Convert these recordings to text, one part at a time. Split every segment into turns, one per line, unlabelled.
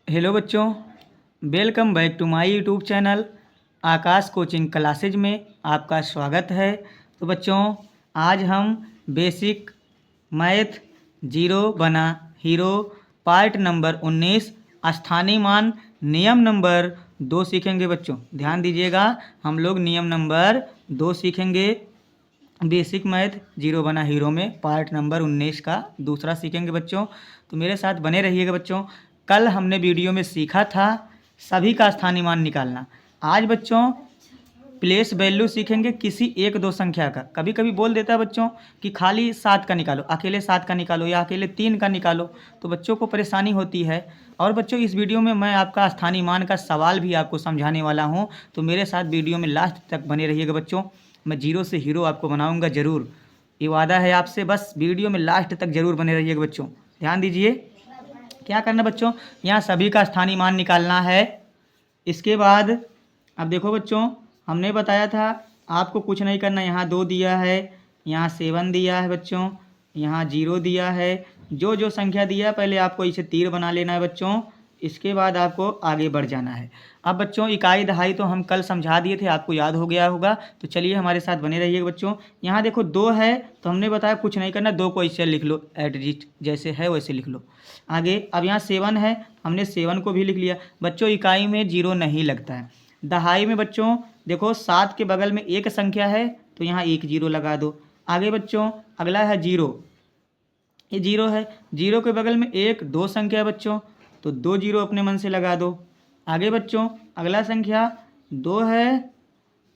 Hello बच्चों, welcome back to my YouTube channel Aakash coaching classes में आपका स्वागत है। तो बच्चों, आज हम बेसिक मैथ जीरो बना हीरो पार्ट नंबर 19 स्थानीय मान नियम नंबर 2 सीखेंगे। बच्चों ध्यान दीजिएगा, हम लोग नियम नंबर 2 सीखेंगे। बेसिक मैथ जीरो बना हीरो में पार्ट नंबर 19 का दूसरा सीखेंगे। बच्चों तो मेरे साथ बने रहिएगा। बच्चों कल हमने वीडियो में सीखा था सभी का स्थानीय मान निकालना। आज बच्चों प्लेस वैल्यू सीखेंगे किसी एक दो संख्या का। कभी कभी बोल देता है बच्चों कि खाली 7 का निकालो, अकेले 7 का निकालो या अकेले 3 का निकालो, तो बच्चों को परेशानी होती है। और बच्चों इस वीडियो में मैं आपका स्थानीय मान का सवाल भी आपको समझाने वाला हूँ, तो मेरे साथ वीडियो में लास्ट तक बने रहिएगा। बच्चों मैं जीरो से हीरो आपको बनाऊँगा ज़रूर, ये वादा है आपसे। बस वीडियो में लास्ट तक ज़रूर बने रहिएगा। बच्चों ध्यान दीजिए, क्या करना बच्चों, यहाँ सभी का स्थानीय मान निकालना है। इसके बाद अब देखो बच्चों, हमने बताया था आपको कुछ नहीं करना। यहाँ 2 दिया है, यहाँ 7 दिया है बच्चों, यहाँ 0 दिया है। जो जो संख्या दिया है पहले आपको इसे तीर बना लेना है बच्चों, इसके बाद आपको आगे बढ़ जाना है। अब बच्चों इकाई दहाई तो हम कल समझा दिए थे, आपको याद हो गया होगा। तो चलिए हमारे साथ बने रहिएगा। बच्चों यहाँ देखो 2 है, तो हमने बताया कुछ नहीं करना, 2 को ऐसे लिख लो, एडजस्ट जैसे है वैसे लिख लो। आगे अब यहाँ 7 है, हमने 7 को भी लिख लिया। बच्चों इकाई में 0 नहीं लगता है। दहाई में बच्चों देखो 7 के बगल में एक संख्या है, तो यहाँ 1 0 लगा दो। आगे बच्चों अगला है 0, ये 0 है, 0 के बगल में 1 2 संख्या है बच्चों, तो 2 0 अपने मन से लगा दो। आगे बच्चों अगला संख्या 2 है,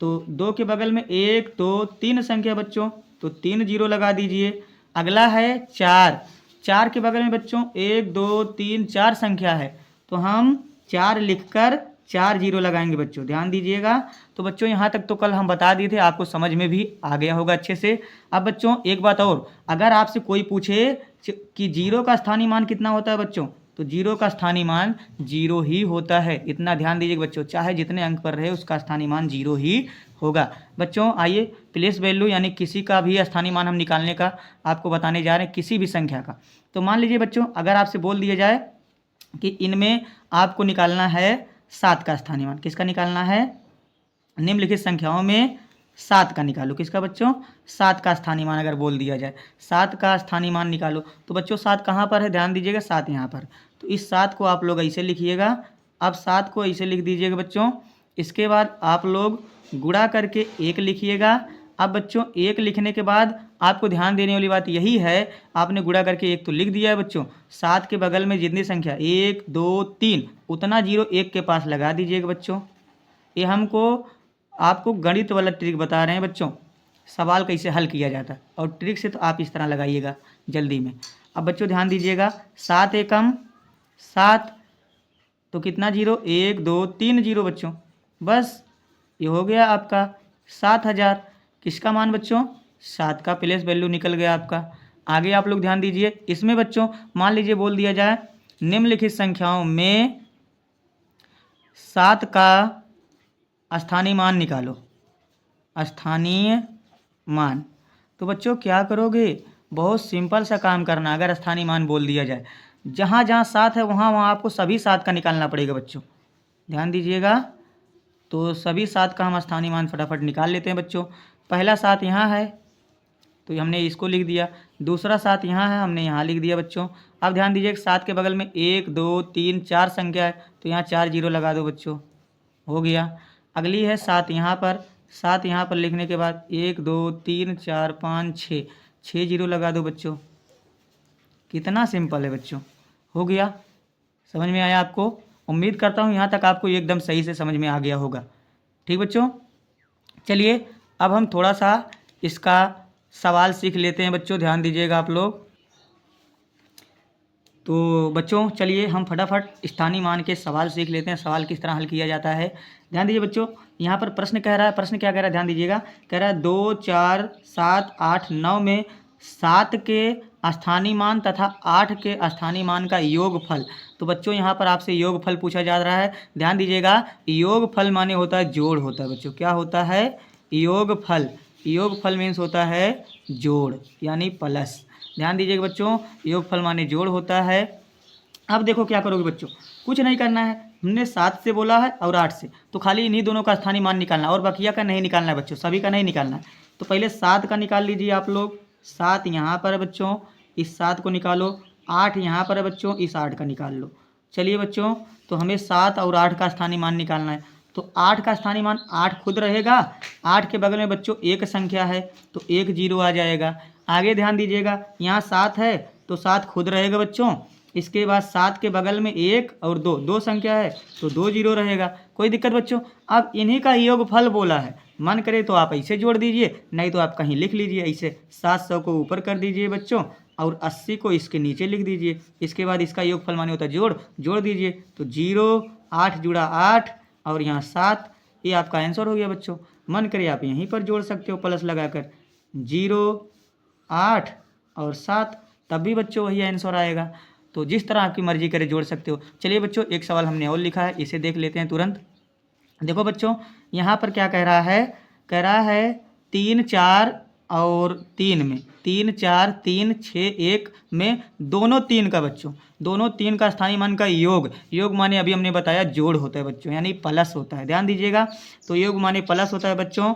तो 2 के बगल में 1 2 3 संख्या बच्चों, तो 3 0 लगा दीजिए। अगला है 4, 4 के बगल में बच्चों 1 2 3 4 संख्या है, तो हम 4 लिखकर 4 0 लगाएंगे। बच्चों ध्यान दीजिएगा। तो बच्चों यहाँ तक तो कल हम बता दिए थे, आपको समझ में भी आ गया होगा अच्छे से। अब बच्चों एक बात और, अगर आपसे कोई पूछे कि 0 का स्थानीय मान कितना होता है बच्चों, तो 0 का स्थानीय मान 0 ही होता है। इतना ध्यान दीजिएगा बच्चों, चाहे जितने अंक पर रहे उसका स्थानीय मान 0 ही होगा। बच्चों आइए प्लेस वैल्यू यानी किसी का भी स्थानीय मान हम निकालने का आपको बताने जा रहे हैं, किसी भी संख्या का। तो मान लीजिए बच्चों अगर आपसे बोल दिया जाए कि इनमें आपको निकालना है 7 का स्थानीय मान, किसका निकालना है, निम्नलिखित संख्याओं में 7 का निकालो। किसका बच्चों, 7 का स्थानीय मान अगर बोल दिया जाए 7 का स्थानीय मान निकालो, तो बच्चों 7 कहाँ पर है, ध्यान दीजिएगा 7 यहाँ पर। तो इस 7 को आप लोग ऐसे लिखिएगा। अब 7 को ऐसे लिख दीजिएगा बच्चों। इसके बाद आप लोग गुणा करके 1 लिखिएगा। अब बच्चों 1 लिखने के बाद आपको ध्यान देने वाली बात यही है, आपने गुणा करके 1 तो लिख दिया है बच्चों, 7 के बगल में जितनी संख्या 1 2 3 उतना 0 1 के पास लगा दीजिएगा बच्चों। ये हमको आपको गणित वाला ट्रिक बता रहे हैं बच्चों, सवाल कैसे हल किया जाता है, और ट्रिक से तो आप इस तरह लगाइएगा जल्दी में। अब बच्चों ध्यान दीजिएगा, 7 एकम 7, तो कितना 0 1 2 3 0 बच्चों, बस ये हो गया आपका 7000। किसका मान बच्चों, 7 का प्लेस वैल्यू निकल गया आपका। आगे आप लोग ध्यान दीजिए, इसमें बच्चों मान लीजिए बोल दिया जाए निम्नलिखित संख्याओं में 7 का स्थानीय मान निकालो, स्थानीय मान। तो बच्चों क्या करोगे, बहुत सिंपल सा काम करना। अगर स्थानीय मान बोल दिया जाए, जहाँ जहाँ 7 है वहाँ वहाँ आपको सभी 7 का निकालना पड़ेगा बच्चों, ध्यान दीजिएगा। तो सभी 7 का हम स्थानीय मान फटाफट निकाल लेते हैं बच्चों। पहला 7 यहाँ है, तो हमने इसको लिख दिया। दूसरा 7 यहाँ है, हमने यहाँ लिख दिया बच्चों। अब ध्यान दीजिए 7 के बगल में 1 2 3 4 संख्या है, तो यहाँ 4 0 लगा दो बच्चों, हो गया। अगली है 7 यहाँ पर, 7 यहाँ पर लिखने के बाद 1 2 3 4 5 6 6 0 लगा दो बच्चों। कितना सिंपल है बच्चों, हो गया। समझ में आया आपको, उम्मीद करता हूँ यहाँ तक आपको एकदम सही से समझ में आ गया होगा। ठीक बच्चों, चलिए अब हम थोड़ा सा इसका सवाल सीख लेते हैं बच्चों, ध्यान दीजिएगा आप लोग। तो बच्चों चलिए हम फटाफट स्थानीय मान के सवाल सीख लेते हैं, सवाल किस तरह हल किया जाता है। ध्यान दीजिए बच्चों, यहाँ पर प्रश्न कह रहा है, प्रश्न क्या कह रहा है ध्यान दीजिएगा, कह रहा है 2 4 7 8 9 में 7 के स्थानीय मान तथा 8 के स्थानीय मान का योगफल। तो बच्चों यहाँ पर आपसे योगफल पूछा जा रहा है। ध्यान दीजिएगा, योगफल माने होता है जोड़ होता है बच्चों। क्या होता है, योगफल। योगफल मीन्स होता है जोड़ यानी प्लस। ध्यान दीजिएगा बच्चों, योगफल माने जोड़ होता है। अब देखो क्या करोगे बच्चों, कुछ नहीं करना है, हमने 7 से बोला है और 8 से, तो खाली इन्हीं दोनों का स्थानीय मान निकालना है और बकिया का नहीं निकालना है बच्चों, सभी का नहीं निकालना है। तो पहले 7 का निकाल लीजिए आप लोग, 7 यहाँ पर है बच्चों, इस 7 को निकालो। 8 यहाँ पर है बच्चों, इस 8 का निकाल लो। चलिए बच्चों, तो हमें 7 और 8 का स्थानीय मान निकालना है। तो 8 का स्थानीय मान 8 खुद रहेगा, 8 के बगल में बच्चों एक संख्या है तो एक जीरो आ जाएगा। आगे ध्यान दीजिएगा, यहाँ 7 है तो 7 खुद रहेगा बच्चों, इसके बाद 7 के बगल में 1 और 2, 2 संख्या है तो 2 जीरो रहेगा। कोई दिक्कत बच्चों? अब इन्हीं का योगफल बोला है, मन करे तो आप ऐसे जोड़ दीजिए, नहीं तो आप कहीं लिख लीजिए ऐसे, 700 को ऊपर कर दीजिए बच्चों और 80 को इसके नीचे लिख दीजिए। इसके बाद इसका योगफल माने होता है जोड़ दीजिए, तो 0 8 जुड़ा 8 और यहाँ 7, ये आपका आंसर हो गया बच्चों। मन करे आप यहीं पर जोड़ सकते हो प्लस लगाकर, 0 8 और 7, तब भी बच्चों वही आंसर आएगा। तो जिस तरह आपकी मर्जी करे जोड़ सकते हो। चलिए बच्चों, एक सवाल हमने और लिखा है, इसे देख लेते हैं तुरंत। देखो बच्चों, यहाँ पर क्या कह रहा है, कह रहा है 3 4 और 3 में, 3 4 3 6 1 में दोनों 3 का बच्चों, दोनों 3 का स्थानीय मान का योग माने अभी हमने बताया जोड़ होता है बच्चों, यानी प्लस होता है, ध्यान दीजिएगा। तो योग माने प्लस होता है बच्चों।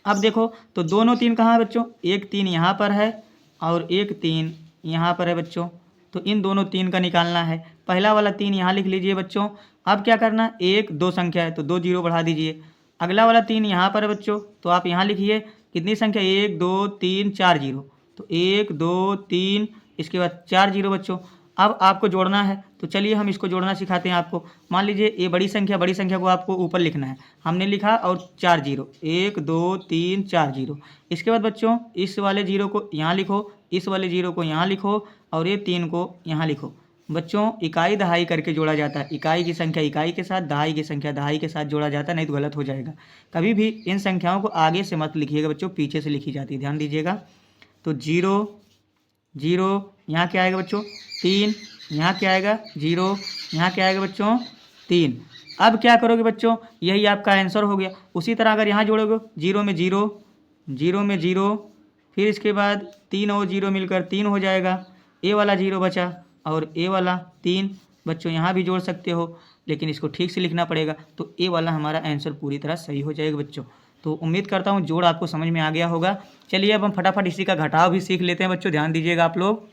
अब देखो, तो दोनों 3 कहाँ है बच्चों, एक 3 यहाँ पर है और एक 3 यहाँ पर है बच्चों, तो इन दोनों 3 का निकालना है। पहला वाला 3 यहाँ लिख लीजिए बच्चों। अब क्या करना, 1 2 संख्या है तो 2 जीरो बढ़ा दीजिए। अगला वाला 3 यहाँ पर है बच्चों, तो आप यहाँ लिखिए कितनी संख्या, 1 2 3 4 जीरो, तो 1 2 3, इसके बाद 4 जीरो बच्चों। अब आपको जोड़ना है, तो चलिए हम इसको जोड़ना सिखाते हैं आपको। मान लीजिए ये बड़ी संख्या को आपको ऊपर लिखना है, हमने लिखा और 4 जीरो, 1 2 3 4 जीरो। इसके बाद बच्चों इस वाले जीरो को यहाँ लिखो, इस वाले जीरो को यहाँ लिखो और ये 3 को यहाँ लिखो। बच्चों इकाई दहाई करके जोड़ा जाता है, इकाई की संख्या इकाई के साथ, दहाई की संख्या दहाई के साथ जोड़ा जाता है, नहीं तो गलत हो जाएगा। कभी भी इन संख्याओं को आगे से मत लिखिएगा बच्चों, पीछे से लिखी जाती है, ध्यान दीजिएगा। तो 0 0 यहाँ क्या आएगा बच्चों, 3, यहाँ क्या आएगा 0, यहाँ क्या आएगा बच्चों 3। अब क्या करोगे बच्चों, यही आपका आंसर हो गया। उसी तरह अगर यहाँ जोड़ोगे 0 में 0, 0 में 0, फिर इसके बाद 3 और 0 मिलकर 3 हो जाएगा, ए वाला 0 बचा और ए वाला 3। बच्चों यहाँ भी जोड़ सकते हो, लेकिन इसको ठीक से लिखना पड़ेगा, तो ए वाला हमारा आंसर पूरी तरह सही हो जाएगा बच्चों। तो उम्मीद करता हूँ जोड़ आपको समझ में आ गया होगा। चलिए अब हम फटाफट इसी का घटाव भी सीख लेते हैं बच्चों, ध्यान दीजिएगा आप लोग।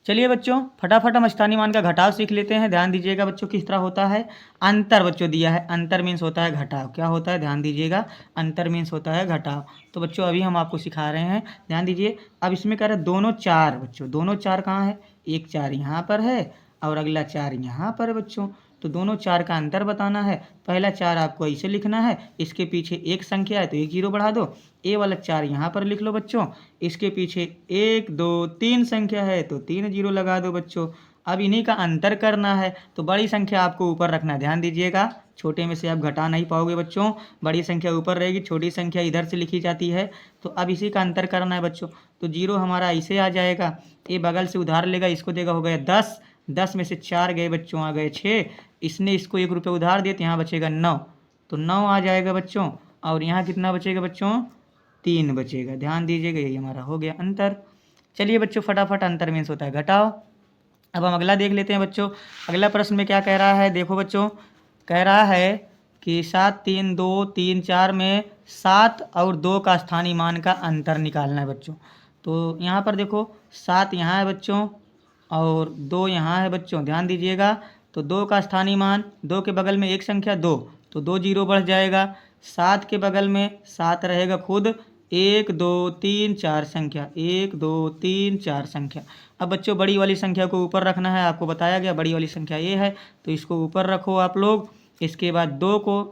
चलिए बच्चों, फटाफट हम स्थानीय मान का घटाव सीख लेते हैं, ध्यान दीजिएगा बच्चों किस तरह होता है। अंतर बच्चों दिया है, अंतर मीन्स होता है घटाव, क्या होता है ध्यान दीजिएगा, अंतर मीन्स होता है घटाव। तो बच्चों अभी हम आपको सिखा रहे हैं, ध्यान दीजिए। अब इसमें कह रहे हैं दोनों 4 बच्चों, दोनों 4 कहाँ है, एक 4 यहाँ पर है और अगला 4 यहाँ पर है बच्चों। तो दोनों 4 का अंतर बताना है। पहला 4 आपको ऐसे लिखना है, इसके पीछे एक संख्या है तो एक जीरो बढ़ा दो, ए वाला 4 यहाँ पर लिख लो बच्चों, इसके पीछे 1 2 3 संख्या है तो 3 जीरो लगा दो बच्चों। अब इन्हीं का अंतर करना है, तो बड़ी संख्या आपको ऊपर रखना है, ध्यान दीजिएगा, छोटे में से आप घटा नहीं पाओगे बच्चों, बड़ी संख्या ऊपर रहेगी, छोटी संख्या इधर से लिखी जाती है। तो अब इसी का अंतर करना है बच्चों। तो 0 हमारा ऐसे आ जाएगा, ये बगल से उधार लेगा, इसको देगा, हो गया 10, 10 में से 4 गए बच्चों, आ गए 6, इसने इसको 1 रुपये उधार दिए तो यहाँ बचेगा 9, तो 9 आ जाएगा बच्चों। और यहाँ कितना बचेगा बच्चों, 3 बचेगा, ध्यान दीजिएगा, यही हमारा हो गया अंतर। चलिए बच्चों फटाफट, अंतर मीन्स होता है घटाव। अब हम अगला देख लेते हैं बच्चों। अगला प्रश्न में क्या कह रहा है, देखो बच्चों, कह रहा है कि 7 3 2 3 4 में 7 और 2 का स्थानीय मान का अंतर निकालना है बच्चों। तो यहाँ पर देखो 7 यहाँ है बच्चों और 2 यहाँ है बच्चों, ध्यान दीजिएगा। तो 2 का स्थानीय मान, 2 के बगल में एक संख्या 2, तो 2 जीरो बढ़ जाएगा। 7 के बगल में 7 रहेगा खुद, 1 2 3 4 संख्या, 1 2 3 4 संख्या। अब बच्चों बड़ी वाली संख्या को ऊपर रखना है, आपको बताया गया बड़ी वाली संख्या ये है, तो इसको ऊपर रखो आप लोग। इसके बाद 2 को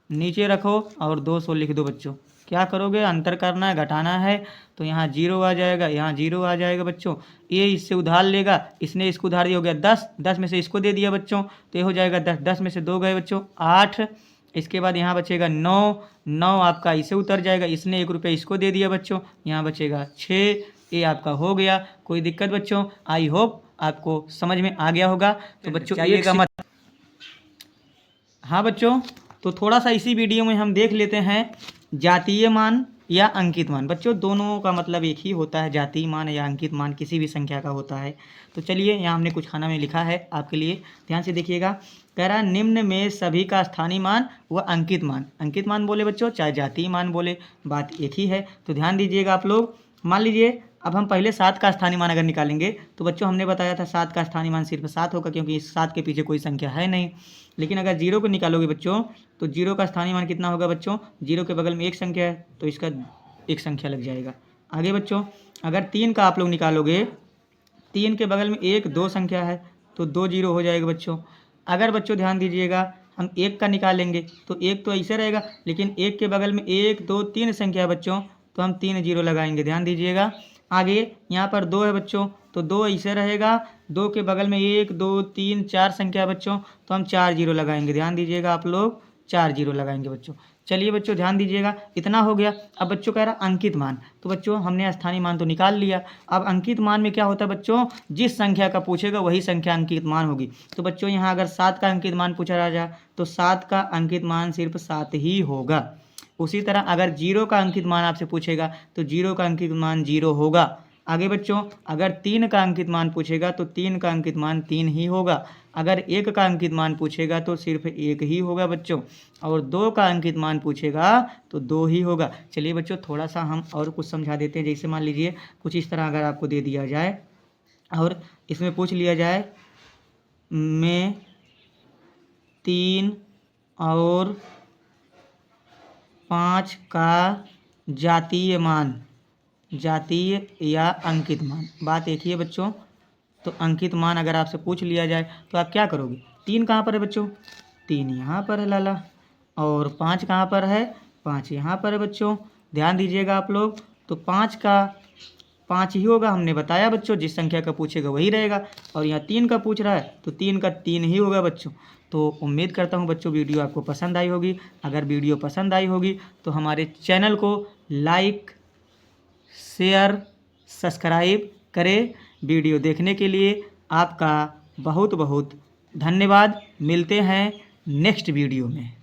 नीचे रखो और 200 लिख दो बच्चों। क्या करोगे, अंतर करना है, घटाना है, तो यहाँ 0 आ जाएगा, यहाँ 0 आ जाएगा बच्चों। ये इससे उधार लेगा, इसने इसको उधार दिया, हो गया 10, 10 में से इसको दे दिया बच्चों, तो ये हो जाएगा 10, 10 में से 2 गए बच्चों 8। इसके बाद यहाँ बचेगा 9, 9 आपका इसे उतर जाएगा, इसने 1 रुपये इसको दे दिया बच्चों, यहाँ बचेगा 6, ये आपका हो गया। कोई दिक्कत बच्चों, आई होप आपको समझ में आ गया होगा। तो बच्चों आइएगा मत। हाँ बच्चों, तो थोड़ा सा इसी वीडियो में हम देख लेते हैं जातीय मान या अंकित मान। बच्चों दोनों का मतलब एक ही होता है, जातीय मान या अंकित मान किसी भी संख्या का होता है। तो चलिए यहाँ हमने कुछ खाना में लिखा है आपके लिए, ध्यान से देखिएगा। कह रहा निम्न में सभी का स्थानीय मान व अंकित मान, अंकित मान बोले बच्चों चाहे जातीय मान बोले, बात एक ही है। तो ध्यान दीजिएगा आप लोग। मान लीजिए अब हम पहले 7 का स्थानीय मान अगर निकालेंगे तो बच्चों हमने बताया था 7 का स्थानीय मान सिर्फ 7 होगा, क्योंकि इस 7 के पीछे कोई संख्या है नहीं। लेकिन अगर 0 को निकालोगे बच्चों तो 0 का स्थानीय मान कितना होगा बच्चों, 0 के बगल में एक संख्या है तो इसका एक संख्या लग जाएगा। आगे बच्चों अगर 3 का आप लोग निकालोगे, 3 के बगल में 1 2 संख्या है तो 2 0 हो जाएगा बच्चों। अगर बच्चों ध्यान दीजिएगा हम 1 का निकालेंगे तो 1 तो ऐसे रहेगा, लेकिन 1 के बगल में 1 2 3 संख्या है बच्चों तो हम 3 0 लगाएंगे। ध्यान दीजिएगा। आगे यहाँ पर 2 है बच्चों तो 2 ऐसे रहेगा, 2 के बगल में 1 2 3 4 संख्या है बच्चों तो हम 4 0 लगाएंगे। ध्यान दीजिएगा आप लोग, 4 0 लगाएंगे बच्चों। चलिए बच्चों ध्यान दीजिएगा, इतना हो गया। अब बच्चों कह रहा अंकित मान, तो बच्चों हमने स्थानीय मान तो निकाल लिया। अब अंकित मान में क्या होता है बच्चों, जिस संख्या का पूछेगा वही संख्या अंकित मान होगी। तो बच्चों यहाँ अगर 7 का अंकित मान पूछा जा जाए तो 7 का अंकित मान सिर्फ 7 ही होगा। उसी तरह अगर 0 का अंकित मान आपसे पूछेगा तो 0 का अंकित मान 0 होगा। आगे बच्चों अगर 3 का अंकित मान पूछेगा तो 3 का अंकित मान 3 ही होगा। अगर 1 का अंकित मान पूछेगा तो सिर्फ 1 ही होगा बच्चों, और 2 का अंकित मान पूछेगा तो 2 ही होगा। चलिए बच्चों थोड़ा सा हम और कुछ समझा देते हैं। जैसे मान लीजिए कुछ इस तरह अगर आपको दे दिया जाए और इसमें पूछ लिया जाए में 3 और 5 का जातीय मान, जातीय या अंकित मान, बात एक ही है बच्चों। तो अंकित मान अगर आपसे पूछ लिया जाए तो आप क्या करोगे, 3 कहाँ पर है बच्चों, 3 यहाँ पर है लाला, और 5 कहाँ पर है, 5 यहाँ पर है बच्चों। ध्यान दीजिएगा आप लोग। तो 5 का 5 ही होगा, हमने बताया बच्चों जिस संख्या का पूछेगा वही रहेगा। और यहाँ 3 का पूछ रहा है तो 3 का 3 ही होगा बच्चों। तो उम्मीद करता हूँ बच्चों वीडियो आपको पसंद आई होगी। अगर वीडियो पसंद आई होगी तो हमारे चैनल को लाइक शेयर सब्सक्राइब करें। वीडियो देखने के लिए आपका बहुत बहुत धन्यवाद। मिलते हैं नेक्स्ट वीडियो में।